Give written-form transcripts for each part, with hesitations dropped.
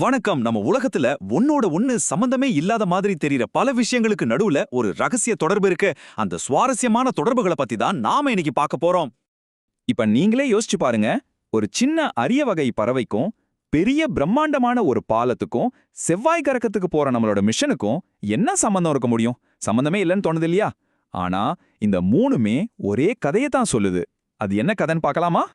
வணக்கம். நம்ம உலகத்துல ஒன்னோட ஒண்ணு சம்பந்தமே இல்லாத மாதிரி தெரியற பல விஷயங்களுக்கு நடுவுல ஒரு ரகசிய தொடர்பு இருக்கு. அந்த சுவாரஸ்யமான தொடர்புகளை பத்தி தான் நாம இன்னைக்கு பார்க்க போறோம். இப்ப நீங்களே யோசிச்சு பாருங்க. ஒரு சின்ன அரிய வகை பறவைக்கும் பெரிய பிரம்மாண்டமான ஒரு பாலத்துக்கும் செவ்வாய் கிரகத்துக்கு போற நம்மளோட மிஷனுக்கும் என்ன சம்பந்தம் இருக்க முடியும்? சம்பந்தமே இல்லைன்னு தோணுது இல்லையா? ஆனா இந்த மூணுமே ஒரே கதையை தான் சொல்லுது. அது என்ன கதைன்னு பார்க்கலாமா?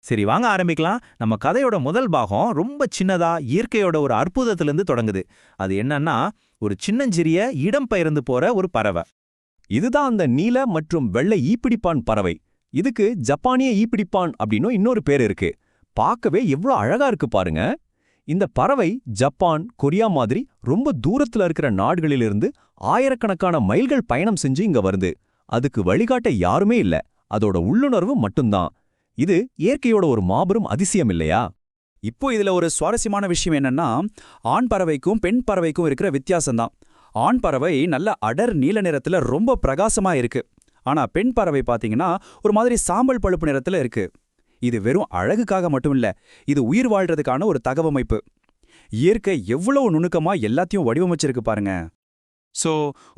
சரி, வாங்க ஆரம்பிக்கலாம். நம்ம கதையோட முதல் பாகம் ரொம்ப சின்னதா இயற்கையோட ஒரு அற்புதத்திலிருந்து தொடங்குது. அது என்னன்னா, ஒரு சின்னஞ்சிறிய இடம் பெயர்ந்து போற ஒரு பறவை. இதுதான் அந்த நீல மற்றும் வெள்ளை ஈப்பிடிப்பான் பறவை. இதுக்கு ஜப்பானிய ஈப்பிடிப்பான் அப்படின்னு இன்னொரு பேர் இருக்கு. பார்க்கவே எவ்வளவு அழகா இருக்கு பாருங்க. இந்த பறவை ஜப்பான், கொரியா மாதிரி ரொம்ப தூரத்துல இருக்கிற நாடுகளிலிருந்து ஆயிரக்கணக்கான மைல்கள் பயணம் செஞ்சு இங்க வருது. அதுக்கு வழிகாட்ட யாருமே இல்ல, அதோட உள்ளுணர்வு மட்டும்தான். இது இயற்கையோட ஒரு மாபெரும் அதிசயம் இல்லையா? இப்போ இதுல ஒரு சுவாரஸ்யமான விஷயம் என்னன்னா, ஆண் பறவைக்கும் பெண் பறவைக்கும் இருக்கிற வித்தியாசம்தான். ஆண் பறவை நல்ல அடர் நீல நிறத்துல ரொம்ப பிரகாசமா இருக்கு. ஆனா பெண் பறவை பாத்தீங்கன்னா ஒரு மாதிரி சாம்பல் பழுப்பு நிறத்துல இருக்கு. இது வெறும் அழகுக்காக மட்டும் இல்ல, இது உயிர் வாழ்றதுக்கான ஒரு தகவமைப்பு. இயற்கை எவ்வளவு நுணுக்கமா எல்லாத்தையும் வடிவமைச்சிருக்கு பாருங்க.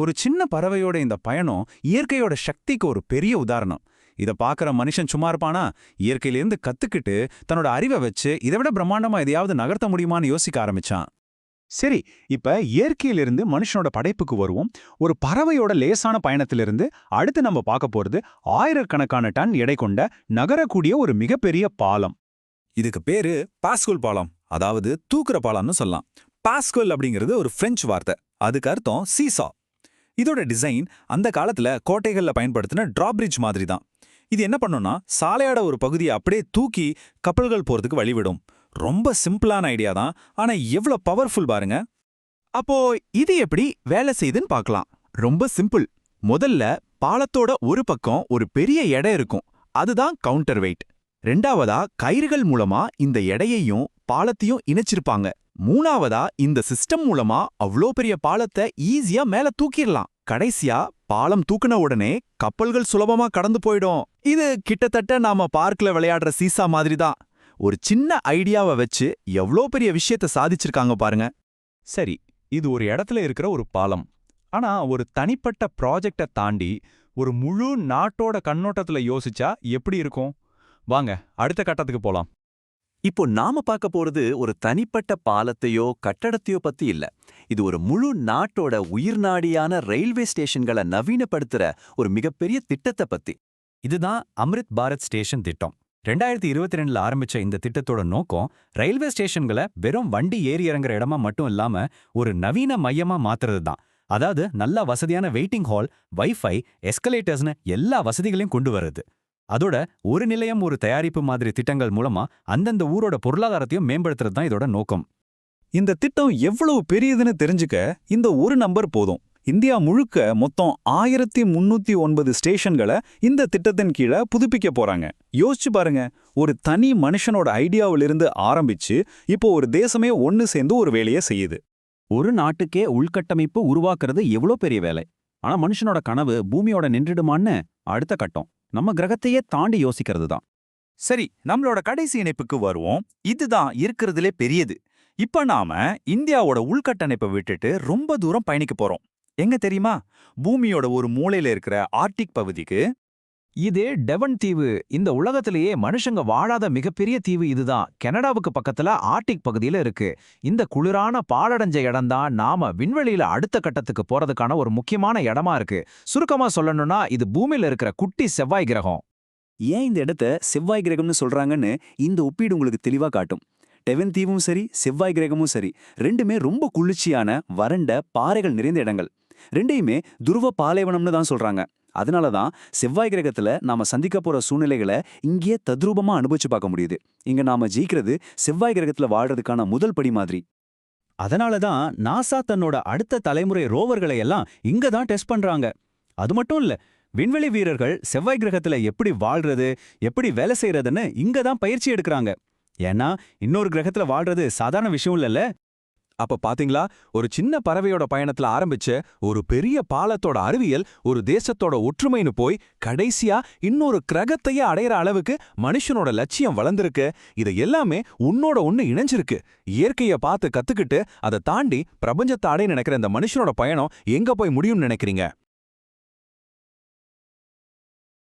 ஒரு சின்ன பறவையோட இந்த பயணம் இயற்கையோட சக்திக்கு ஒரு பெரிய உதாரணம். இதை பார்க்குற மனுஷன் சும்மா இருப்பானா? இயற்கையிலேருந்து கத்துக்கிட்டு தன்னோட அறிவை வச்சு இதை விட பிரம்மாண்டமா எதையாவது நகர்த்த முடியுமான்னு யோசிக்க ஆரம்பிச்சான். சரி, இப்ப இயற்கையிலிருந்து மனுஷனோட படைப்புக்கு வருவோம். ஒரு பறவையோட லேசான பயணத்திலிருந்து அடுத்து நம்ம பார்க்க போறது ஆயிரக்கணக்கான டன் எடை கொண்ட நகரக்கூடிய ஒரு மிகப்பெரிய பாலம். இதுக்கு பேரு பாஸ்குல் பாலம், அதாவது தூக்குற பாலம்னு சொல்லலாம். பாஸ்குல் அப்படிங்கிறது ஒரு பிரெஞ்சு வார்த்தை. அதுக்கு அர்த்தம் சீசா. இதோட டிசைன் அந்த காலத்துல கோட்டைகள்ல பயன்படுத்தின டிராபிரிட்ஜ் மாதிரி தான். இது என்ன பண்ணும்னா, சாலையோட ஒரு பகுதியை அப்படியே தூக்கி கப்பல்கள் போறதுக்கு வழிவிடும். ரொம்ப சிம்பிளான ஐடியா தான், ஆனா எவ்வளவு பவர்ஃபுல் பாருங்க. அப்போ இது எப்படி வேலை செய்யுதுன்னு பார்க்கலாம். ரொம்ப சிம்பிள். முதல்ல பாலத்தோட ஒரு பக்கம் ஒரு பெரிய எடை இருக்கும், அதுதான் கவுண்டர் வெயிட். ரெண்டாவதா கயிறுகள் மூலமா இந்த எடையையும் பாலத்தையும் இணைச்சிருப்பாங்க. மூணாவதா இந்த சிஸ்டம் மூலமா அவ்ளோ பெரிய பாலத்தை ஈஸியா மேல தூக்கிடலாம். கடைசியா பாலம் தூக்குன உடனே கப்பல்கள் சுலபமா கடந்து போயிடும். இது கிட்டத்தட்ட நாம பார்க்ல விளையாடுற சீசா மாதிரி தான். ஒரு சின்ன ஐடியாவை வச்சு எவ்ளோ பெரிய விஷயத்த சாதிச்சிருக்காங்க பாருங்க. சரி, இது ஒரு இடத்துல இருக்கிற ஒரு பாலம். ஆனா ஒரு தனிப்பட்ட ப்ராஜெக்டை தாண்டி ஒரு முழு நாட்டோட கண்ணோட்டத்துல யோசிச்சா எப்படி இருக்கும்? வாங்க அடுத்த கட்டத்துக்கு போலாம். இப்போ நாம பார்க்க போறது ஒரு தனிப்பட்ட பாலத்தையோ கட்டடத்தையோ பத்தி இல்ல. இது ஒரு முழு நாட்டோட உயிர்நாடியான ரயில்வே ஸ்டேஷன்களை நவீனப்படுத்துற ஒரு மிகப்பெரிய திட்டத்தை பத்தி. இதுதான் அம்ரித் பாரத் ஸ்டேஷன் திட்டம். 2022ல ஆரம்பிச்ச இந்த திட்டத்தோட நோக்கம் ரயில்வே ஸ்டேஷன்களை வெறும் வண்டி ஏறி இறங்குற இடமா மட்டும் இல்லாம ஒரு நவீன மையமா மாத்துறது தான். அதாவது நல்ல வசதியான வெயிட்டிங் ஹால், வைஃபை, எஸ்கலேட்டர்ஸ்னு எல்லா வசதிகளையும் கொண்டு வருது. அதோட ஒரு நிலையம் ஒரு தயாரிப்பு மாதிரி திட்டங்கள் மூலமா அந்தந்த ஊரோட பொருளாதாரத்தையும் மேம்படுத்துறது தான் இதோட நோக்கம். இந்த திட்டம் எவ்வளவு பெரியதுன்னு தெரிஞ்சுக்க இந்த ஒரு நம்பர் போதும். இந்தியா முழுக்க மொத்தம் 1309 ஸ்டேஷன்களை இந்த திட்டத்தின் கீழே புதுப்பிக்க போறாங்க. யோசிச்சு பாருங்க, ஒரு தனி மனுஷனோட ஐடியாவிலிருந்து ஆரம்பிச்சு இப்போ ஒரு தேசமே ஒன்னு சேர்ந்து ஒரு வேலையை செய்யுது. ஒரு நாட்டுக்கே உள்கட்டமைப்பு உருவாக்குறது எவ்வளோ பெரிய வேலை. ஆனா மனுஷனோட கனவு பூமியோட நின்றுடுமான்னு அடுத்த கட்டம் நம்ம கிரகத்தையே தாண்டி யோசிக்கிறது தான். சரி, நம்மளோட கடைசி இணைப்புக்கு வருவோம். இதுதான் இருக்கிறதுலே பெரியது. இப்ப நாம இந்தியாவோட உள்கட்டமைப்பை விட்டுட்டு ரொம்ப தூரம் பயணிக்க போறோம். எங்க தெரியுமா? பூமியோட ஒரு மூலையில இருக்கிற ஆர்டிக் பகுதிக்கு. இது டெவன் தீவு. இந்த உலகத்திலேயே மனுஷங்க வாழாத மிகப்பெரிய தீவு இதுதான். கனடாவுக்கு பக்கத்துல ஆர்டிக் பகுதியில இருக்கு. இந்த குளிரான பாழடைஞ்ச இடம்தான் நாம விண்வெளியில அடுத்த கட்டத்துக்கு போறதுக்கான ஒரு முக்கியமான இடமா இருக்கு. சுருக்கமா சொல்லணும்னா இது பூமியில இருக்கிற குட்டி செவ்வாய் கிரகம். ஏன் இந்த இடத்த செவ்வாய் கிரகம்னு சொல்றாங்கன்னு இந்த ஒப்பீடு உங்களுக்கு தெளிவா காட்டும். டெவன் தீவும் சரி, செவ்வாய் கிரகமும் சரி, ரெண்டுமே ரொம்ப குளிர்ச்சியான வறண்ட பாறைகள் நிறைந்த இடங்கள். ரெண்டையுமே துருவ பாலைவனம்னு தான் சொல்றாங்க. அதனாலதான் செவ்வாய் கிரகத்துல நாம சந்திக்க போற சூழ்நிலைகளை இங்கேயே தத்ரூபமா அனுபவிச்சு பார்க்க முடியுது. இங்க நாம ஜெயிக்கிறது செவ்வாய் கிரகத்துல வாழ்றதுக்கான முதல் படி மாதிரி. அதனாலதான் நாசா தன்னோட அடுத்த தலைமுறை ரோவர்களை எல்லாம் இங்க தான் டெஸ்ட் பண்றாங்க. அது மட்டும் இல்ல, விண்வெளி வீரர்கள் செவ்வாய் கிரகத்துல எப்படி வாழ்றது, எப்படி வேலை செய்யறதுன்னு இங்க தான் பயிற்சி எடுக்கிறாங்க. ஏன்னா இன்னொரு கிரகத்துல வாழ்றது சாதாரண விஷயம் இல்லல்ல. அப்ப பாத்தீங்களா, ஒரு சின்ன பறவையோட பயணத்துல ஆரம்பிச்ச ஒரு பெரிய பாலத்தோட அறிவியல் ஒரு தேசத்தோட ஒற்றுமைன்னு போய் கடைசியா இன்னொரு கிரகத்தையே அடையிற அளவுக்கு மனுஷனோட லட்சியம் வளர்ந்திருக்கு. இது எல்லாமே உன்னோட ஒண்ணு இணைஞ்சிருக்கு. இயற்கைய பார்த்து கத்துக்கிட்டு அதை தாண்டி பிரபஞ்சத்தை அடைய நினைக்கிற இந்த மனுஷனோட பயணம் எங்க போய் முடியும்னு நினைக்கிறீங்க?